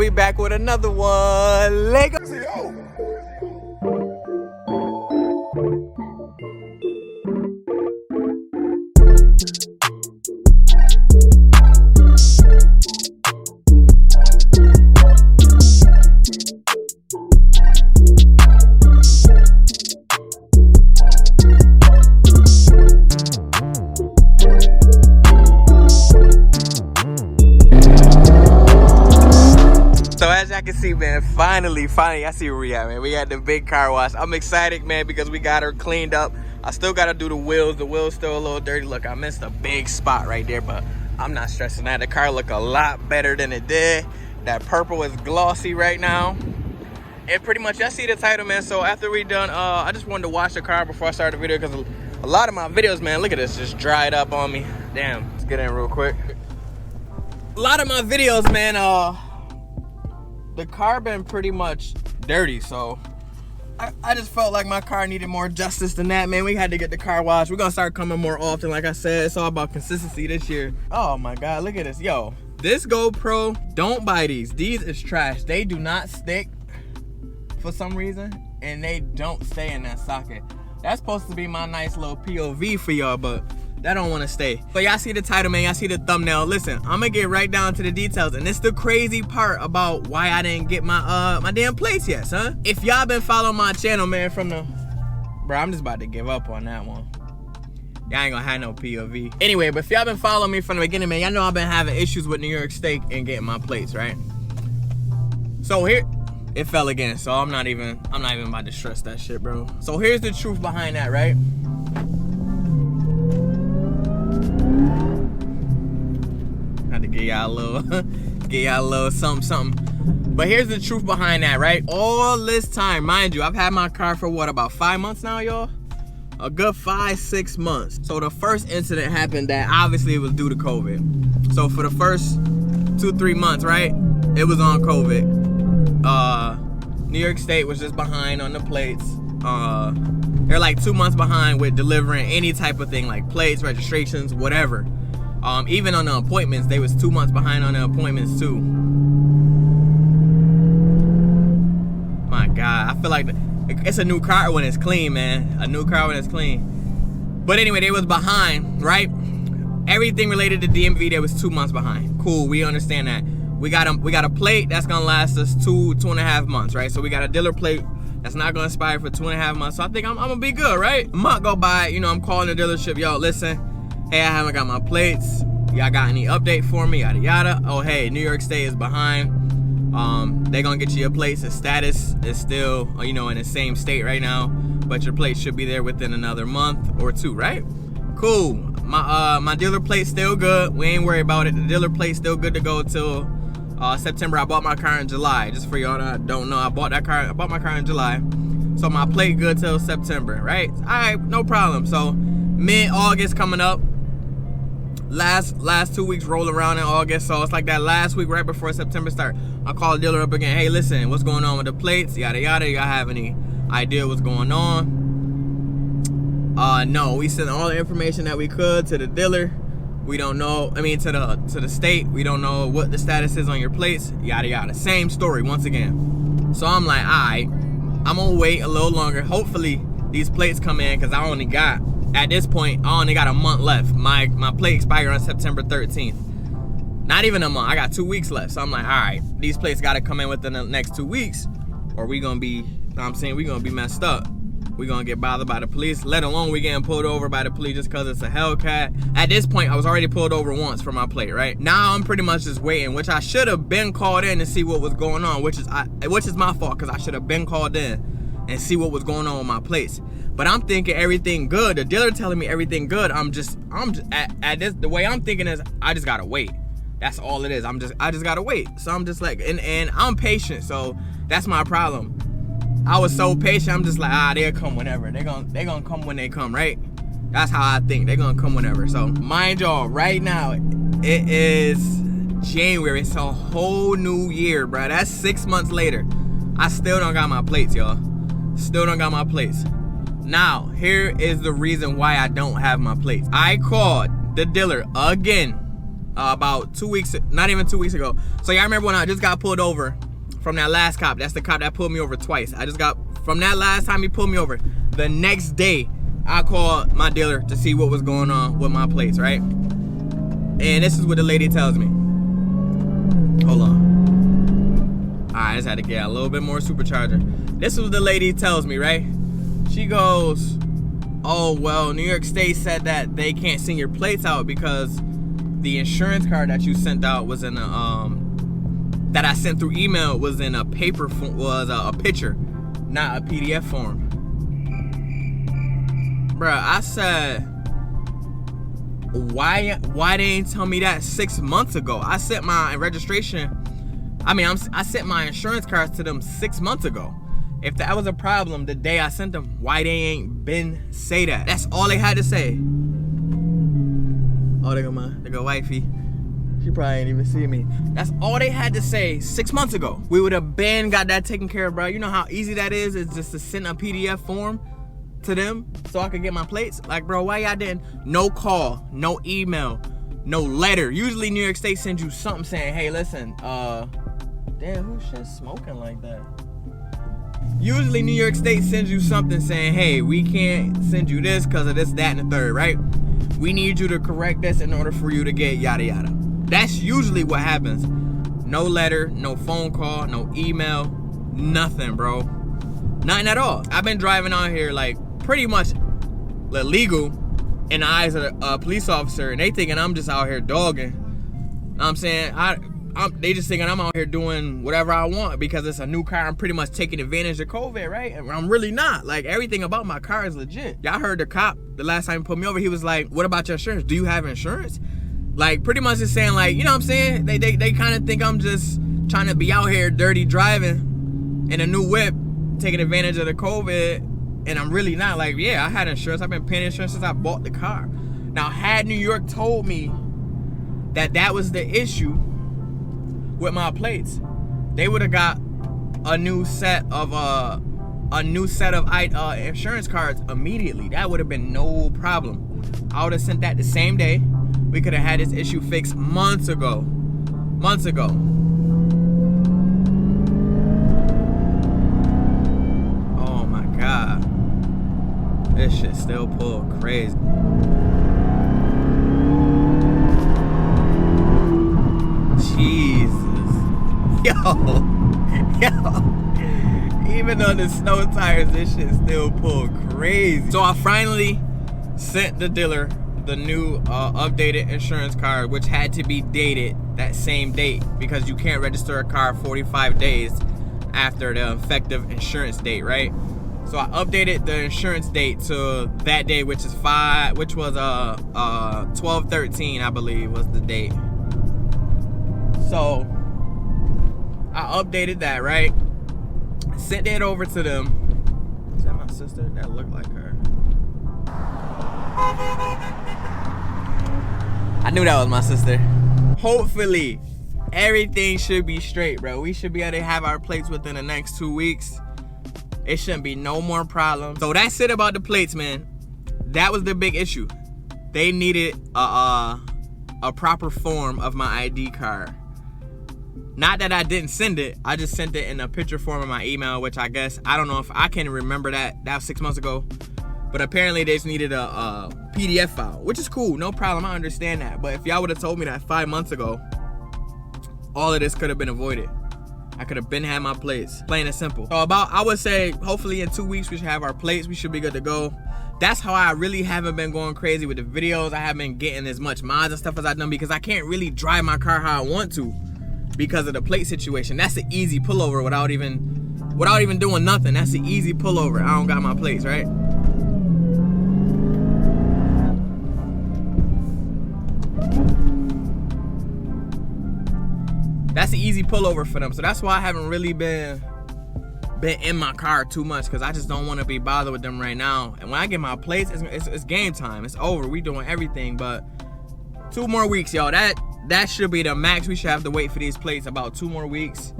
we back with another one. Lego. So as y'all can see, man, finally, I see where we at, man. We had the big car wash. I'm excited, man, because we got her cleaned up. I still got to do the wheels. The wheels still a little dirty. Look, I missed a big spot right there, but I'm not stressing that. The car look a lot better than it did. That purple is glossy right now. And pretty much, y'all see the title, man. So after we done, I just wanted to wash the car before I start the video, because a lot of my videos, man, look at this, just dried up on me. Damn, let's get in real quick. A lot of my videos, man, the car been pretty much dirty, so I just felt like my car needed more justice than that, man. We had to get the car washed. We're gonna start coming more often. Like I said, it's all about consistency this year. Oh my God, look at this. Yo, this GoPro, don't buy these. These is trash. They do not stick for some reason, and they don't stay in that socket. That's supposed to be my nice little POV for y'all, but that don't want to stay. So y'all see the title, man. Y'all see the thumbnail. Listen, I'm gonna get right down to the details, and it's the crazy part about why I didn't get my my damn plates yet, son. If y'all been following my channel, man, from the, bro, I'm just about to give up on that one. Y'all ain't gonna have no POV. Anyway, but if y'all been following me from the beginning, man, y'all know I've been having issues with New York State and getting my plates, right? So here, it fell again. So I'm not even about to stress that shit, bro. So here's the truth behind that, right? Had to give y'all a little something. But here's the truth behind that, right? All this time, mind you, I've had my car for what, about 5 months now, y'all? A good 5-6 months. So the first incident happened that obviously it was due to COVID. So for the first 2-3 months, right, it was on COVID. New York State was just behind on the plates. They're like 2 months behind with delivering any type of thing, like plates, registrations, whatever. Even on the appointments, they was 2 months behind on the appointments too. My God, I feel like it's a new car when it's clean, man. A new car when it's clean. But anyway, they was behind, right? Everything related to DMV, they was 2 months behind. Cool, we understand that. We got a plate that's gonna last us 2.5 months, right? So we got a dealer plate that's not gonna expire for 2.5 months. So I think I'm gonna be good, right? A month go by, you know, I'm calling the dealership, yo, listen, hey, I haven't got my plates. Y'all got any update for me? Yada yada. Oh, hey, New York State is behind. They gonna get you your plates. The status is still, you know, in the same state right now, but your plate should be there within another month or two, right? Cool. My dealer plate's still good. We ain't worried about it. The dealer plate's still good to go till September. I bought my car in July. Just for y'all that don't know, I bought my car in July. So my plate good till September, right? All right, no problem. So mid-August coming up. Last 2 weeks roll around in August, so it's like that last week right before September start. I call the dealer up again. Hey, listen, what's going on with the plates? Yada yada. Y'all have any idea what's going on? No, we sent all the information that we could to the dealer. We don't know. I mean, to the state. We don't know what the status is on your plates. Yada yada. Same story once again. So I'm like, all right, I'm gonna wait a little longer. Hopefully these plates come in, because I only got, at this point, I only got a month left. My plate expired on September 13th. Not even a month. I got 2 weeks left. So I'm like, all right, these plates got to come in within the next 2 weeks, or we gonna be, we gonna be messed up. We gonna get bothered by the police, let alone we getting pulled over by the police just because it's a Hellcat. At this point, I was already pulled over once for my plate, right? Now I'm pretty much just waiting, which I should have been called in to see what was going on, which is my fault, because I should have been called in and see what was going on with my plates. But I'm thinking everything good. The dealer telling me everything good. I'm just at this, the way I'm thinking is I just gotta wait. That's all it is. I just gotta wait. So I'm just like, and I'm patient, so that's my problem. I was so patient. I'm just like, they'll come whenever. They're gonna come when they come, right? That's how I think. They're gonna come whenever. So mind y'all, right now it is January. It's a whole new year, bro. That's 6 months later. I still don't got my plates, y'all. Still don't got my plates. Now, here is the reason why I don't have my plates. I called the dealer again about 2 weeks, not even 2 weeks ago. So yeah, I remember when I just got pulled over from that last cop. That's the cop that pulled me over twice. I just got, from that last time he pulled me over, the next day, I called my dealer to see what was going on with my plates, right? And this is what the lady tells me. Hold on. I just had to get a little bit more supercharger. This is what the lady tells me, right? She goes, oh, well, New York State said that they can't send your plates out because the insurance card that you sent out was in a, that I sent through email was in a paper form, was a picture, not a PDF form. Bruh, I said, why they didn't tell me that 6 months ago? I sent my registration, I sent my insurance cards to them 6 months ago. If that was a problem the day I sent them, why they ain't been say that? That's all they had to say. Oh, they go wifey. She probably ain't even see me. That's all they had to say 6 months ago. We would have been got that taken care of, bro. You know how easy that is? It's just to send a PDF form to them so I could get my plates. Like, bro, why y'all didn't? No call, no email, no letter. Usually New York State sends you something saying, hey, listen, damn, who's shit smoking like that? Usually New York State sends you something saying, hey, we can't send you this because of this, that, and the third, right? We need you to correct this in order for you to get yada yada. That's usually what happens. No letter, no phone call, no email, nothing, bro. Nothing at all. I've been driving out here like pretty much illegal in the eyes of a police officer, and they thinking I'm just out here dogging. Know what I'm saying? They just thinking I'm out here doing whatever I want because it's a new car. I'm pretty much taking advantage of COVID, right? And I'm really not. Like, everything about my car is legit. Y'all heard the cop the last time he pulled me over. He was like, what about your insurance? Do you have insurance? Like, pretty much just saying, like, you know what I'm saying? They kind of think I'm just trying to be out here dirty driving in a new whip, taking advantage of the COVID, and I'm really not. Like, yeah, I had insurance. I've been paying insurance since I bought the car. Now, had New York told me that that was the issue with my plates, they would have got a new set of insurance cards immediately. That would have been no problem. I would have sent that the same day. We could have had this issue fixed months ago. Months ago. Oh my God. This shit still pull crazy. Jesus. Yo. Even on the snow tires, this shit still pull crazy. So I finally sent the dealer the new updated insurance card, which had to be dated that same date because you can't register a car 45 days after the effective insurance date, right? So I updated the insurance date to that day, which was 12/13, I believe was the date. So I updated that, right? Sent it over to them. Is that my sister? That looked like her. I knew that was my sister. Hopefully, everything should be straight, bro. We should be able to have our plates within the next 2 weeks. It shouldn't be no more problems. So that's it about the plates, man. That was the big issue. They needed a proper form of my ID card. Not that I didn't send it. I just sent it in a picture form of my email, which I guess, I don't know if I can remember that. That was 6 months ago. But apparently they just needed a PDF file, which is cool, no problem, I understand that. But if y'all would have told me that 5 months ago, all of this could have been avoided. I could have been had my plates, plain and simple. So I would say, hopefully in 2 weeks we should have our plates. We should be good to go. That's how I really haven't been going crazy with the videos. I haven't been getting as much mods and stuff as I've done because I can't really drive my car how I want to because of the plate situation. That's an easy pullover without even doing nothing. That's an easy pullover. I don't got my plates, right? That's an easy pullover for them. So that's why I haven't really been in my car too much because I just don't want to be bothered with them right now. And when I get my plates, it's game time. It's over. We doing everything. But 2 more weeks, y'all. That should be the max. We should have to wait for these plates about 2 more weeks.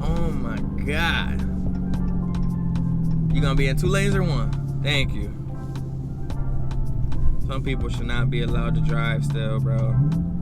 Oh my God. You gonna be in 2 lanes or 1? Thank you. So Some people should not be allowed to drive still, bro.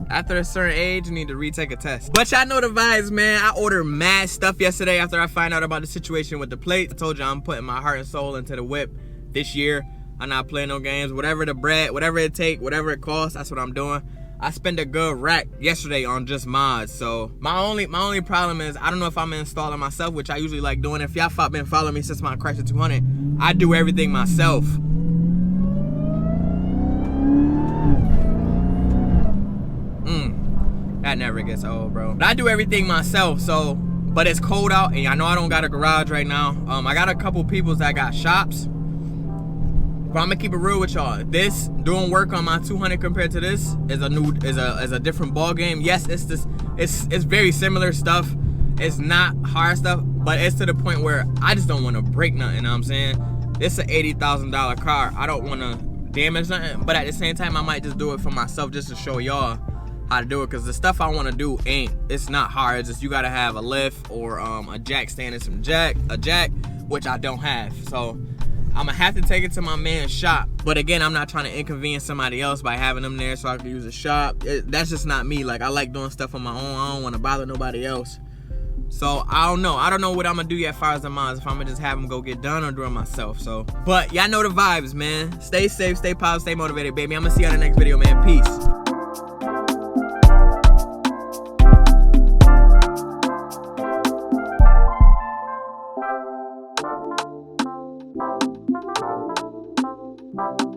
After a certain age, you need to retake a test. But y'all know the vibes, man. I ordered mad stuff yesterday after I find out about the situation with the plates. I told you I'm putting my heart and soul into the whip this year. I'm not playing no games. Whatever the bread, whatever it take, whatever it costs, that's what I'm doing. I spent a good rack yesterday on just mods. So my only problem is I don't know if I'm installing myself, which I usually like doing. If y'all been following me since my Chrysler 200, I do everything myself. That never gets old, bro. But I do everything myself, so, but it's cold out, and I know I don't got a garage right now. I got a couple people that got shops, but I'm gonna keep it real with y'all. This, doing work on my 200 compared to this, is a different ball game. Yes, it's very similar stuff. It's not hard stuff, but it's to the point where I just don't want to break nothing, you know what I'm saying? It's an $80,000 car. I don't want to damage nothing, but at the same time, I might just do it for myself just to show y'all how to do it, because the stuff I want to do it's not hard. It's just you gotta have a lift or a jack stand and a jack, which I don't have. So I'm gonna have to take it to my man's shop. But again, I'm not trying to inconvenience somebody else by having them there so I can use the shop. That's just not me. Like, I like doing stuff on my own. I don't want to bother nobody else. So I don't know what I'm gonna do yet as far as the mods, if I'm gonna just have them go get done or do it myself. So, but y'all know the vibes, man. Stay safe, stay positive, stay motivated, baby. I'm gonna see you on the next video, man. Peace. You